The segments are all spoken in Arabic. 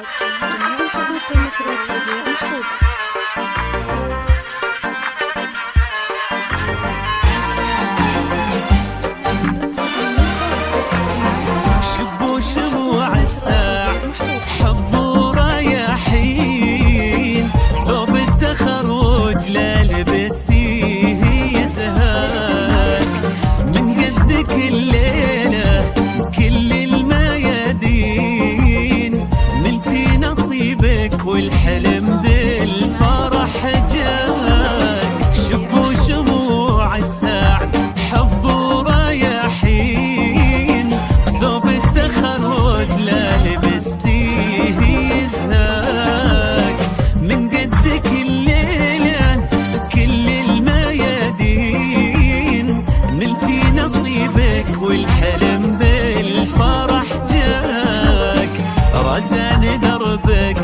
الاشتراك. جميع الحقوق والنشر والتوزيع محفوظة. والحلم بالفرح جاك، شبوا شموع السعد حب ورياحين، ثوب التخرج لا لبستيه يزهاك، من قدك الليلة كل الميادين، نلتي نصيبك والحلم بالفرح جاك، رزان دربك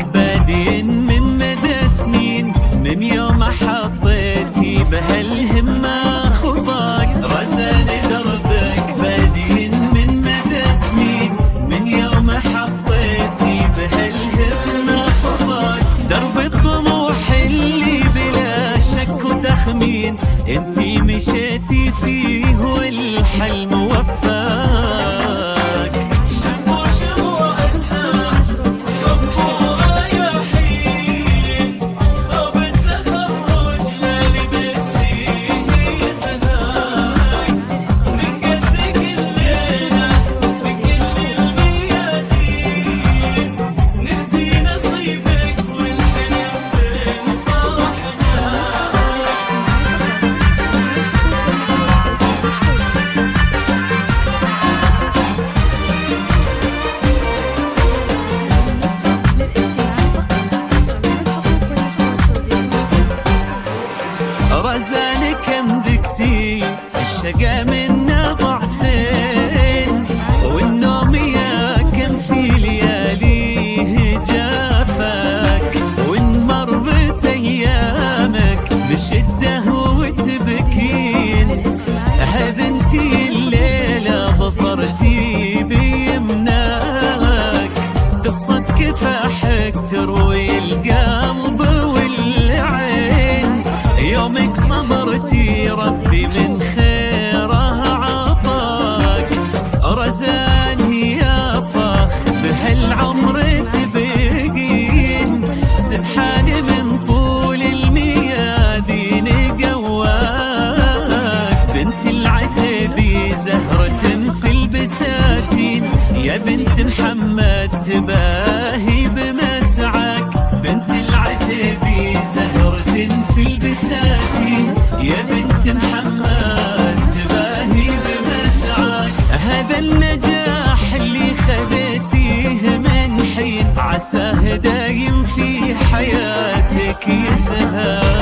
من مدى سنين، من يوم حطيتي بهالهمة خطاك، رزان دربك بادين من مدى سنين، من يوم حطيتي بهالهمة خطاك، درب الطموح اللي بلا شك وتخمين، انتي مشيتي فيه والحلم وفاك. رزانك انذكتي الشقا منا ضعفين، والنوم يا كم في لياليه جافك، وانمر بأيامك بشدة وتبكين، هذا انتي الليلة ظفرتي بيمناك، قصة كفاحك تروي القلب والعين، يومك صبرتي ربي من خيره عطاك، رزان يا فخ بهالعمر تبقين، سبحان من طول الميادين قواك، بنت العتبي زهرة في البساتين، يا بنت محمد تباهي بمسعك، بنت العتبي زهرة في البساتين، يا بنت محمد تباهي بمسعك، هذا النجاح اللي خذيتيه من حين، عساه دايم في حياتك يزهق.